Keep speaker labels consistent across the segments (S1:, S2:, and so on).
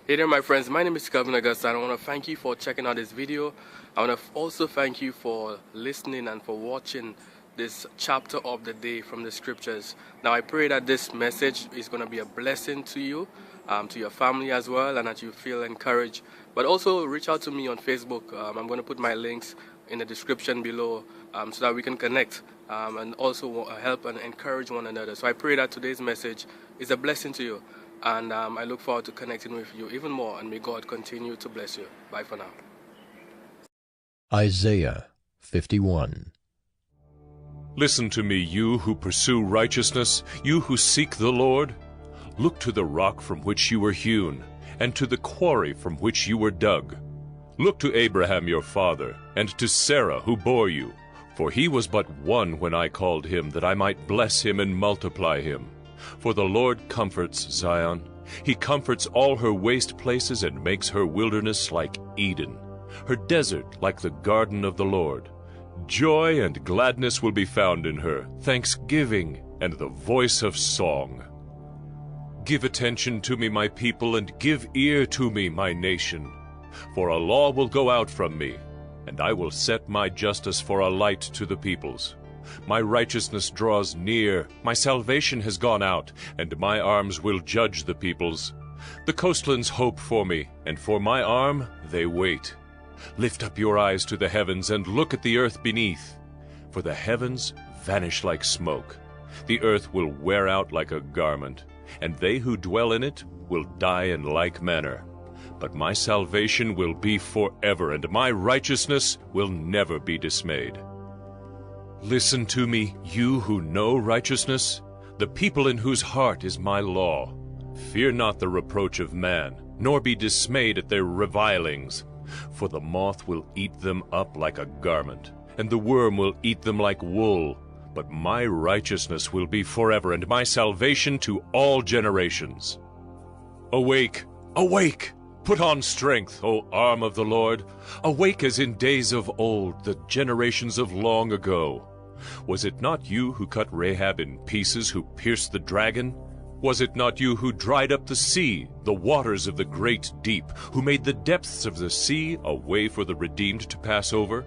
S1: Hey there my friends, my name is Calvin Augusta and I want to thank you for checking out this video. I want to also thank you for listening and for watching this chapter of the day from the scriptures. Now I pray that this message is going to be a blessing to you, to your family as well, and that you feel encouraged. But also reach out to me on Facebook. I'm going to put my links in the description below so that we can connect and also help and encourage one another. So I pray that today's message is a blessing to you. And I look forward to connecting with you even more, and may God continue to bless you. Bye for now.
S2: Isaiah 51.
S3: Listen to me, you who pursue righteousness, you who seek the Lord. Look to the rock from which you were hewn, and to the quarry from which you were dug. Look to Abraham your father, and to Sarah who bore you. For he was but one when I called him, that I might bless him and multiply him. For the Lord comforts Zion. He comforts all her waste places and makes her wilderness like Eden, her desert like the garden of the Lord. Joy and gladness will be found in her, thanksgiving and the voice of song. Give attention to me, my people, and give ear to me, my nation. For a law will go out from me, and I will set my justice for a light to the peoples. My righteousness draws near, my salvation has gone out, and my arms will judge the peoples. The coastlands hope for me, and for my arm they wait. Lift up your eyes to the heavens, and look at the earth beneath. For the heavens vanish like smoke. The earth will wear out like a garment, and they who dwell in it will die in like manner. But my salvation will be forever, and my righteousness will never be dismayed. Listen to me, you who know righteousness, the people in whose heart is my law. Fear not the reproach of man, nor be dismayed at their revilings. For the moth will eat them up like a garment, and the worm will eat them like wool. But my righteousness will be forever, and my salvation to all generations. Awake, awake! Put on strength, O arm of the Lord. Awake as in days of old, the generations of long ago. Was it not you who cut Rahab in pieces, who pierced the dragon? Was it not you who dried up the sea, the waters of the great deep, who made the depths of the sea a way for the redeemed to pass over?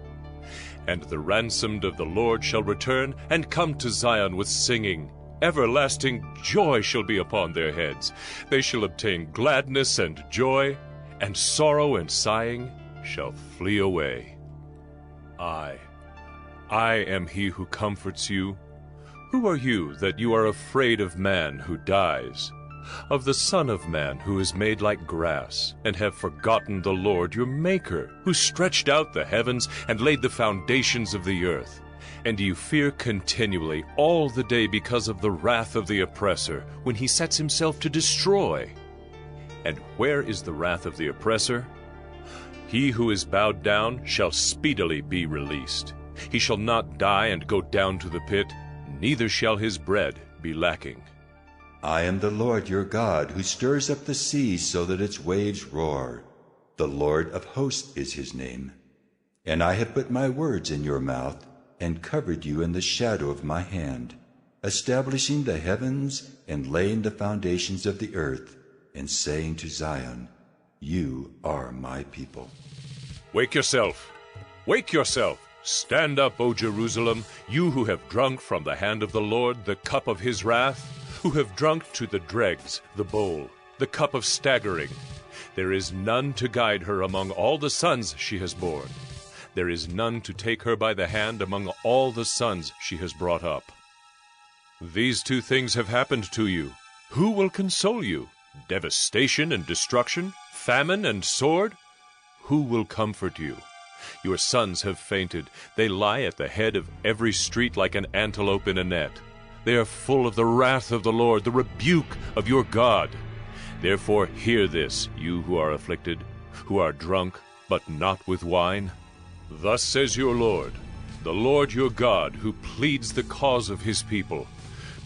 S3: And the ransomed of the Lord shall return, and come to Zion with singing. Everlasting joy shall be upon their heads. They shall obtain gladness and joy, and sorrow and sighing shall flee away. I am he who comforts you. Who are you that you are afraid of man who dies, of the Son of Man who is made like grass, and have forgotten the Lord your Maker, who stretched out the heavens and laid the foundations of the earth? And you fear continually all the day because of the wrath of the oppressor, when he sets himself to destroy. And where is the wrath of the oppressor? He who is bowed down shall speedily be released. He shall not die and go down to the pit, neither shall his bread be lacking.
S4: I am the Lord your God, who stirs up the sea so that its waves roar. The Lord of hosts is his name. And I have put my words in your mouth, and covered you in the shadow of my hand, establishing the heavens and laying the foundations of the earth, and saying to Zion, you are my people.
S3: Wake yourself! Wake yourself! Stand up, O Jerusalem, you who have drunk from the hand of the Lord the cup of his wrath, who have drunk to the dregs the bowl, the cup of staggering. There is none to guide her among all the sons she has borne. There is none to take her by the hand among all the sons she has brought up. These two things have happened to you. Who will console you? Devastation and destruction, famine and sword? Who will comfort you? Your sons have fainted. They lie at the head of every street like an antelope in a net. They are full of the wrath of the Lord, the rebuke of your God. Therefore hear this, you who are afflicted, who are drunk, but not with wine. Thus says your Lord, the Lord your God, who pleads the cause of his people.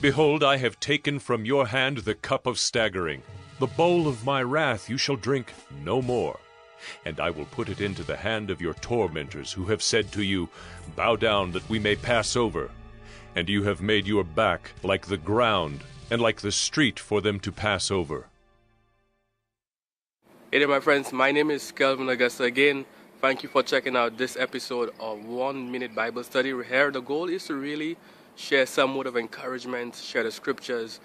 S3: Behold, I have taken from your hand the cup of staggering. The bowl of my wrath you shall drink no more. And I will put it into the hand of your tormentors, who have said to you, bow down that we may pass over. And you have made your back like the ground, and like the street for them to pass over.
S1: Hey there, my friends. My name is Kelvin Augusta again. Thank you for checking out this episode of 1 Minute Bible Study. Here, the goal is to really share some word of encouragement, share the scriptures,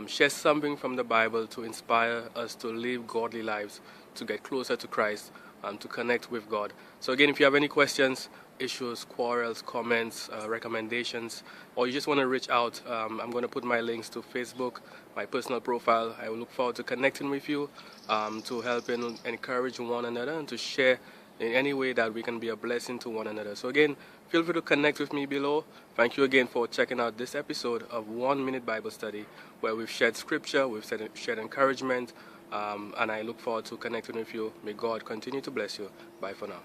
S1: share something from the Bible to inspire us to live godly lives, to get closer to Christ, to connect with God. So again, if you have any questions, issues, quarrels, comments, recommendations, or you just want to reach out, I'm going to put my links to Facebook, my personal profile. I will look forward to connecting with you, to help and encourage one another and to share in any way that we can be a blessing to one another. So again, feel free to connect with me below. Thank you again for checking out this episode of 1 Minute Bible Study, where we've shared scripture, we've shared encouragement, and I look forward to connecting with you. May God continue to bless you. Bye for now.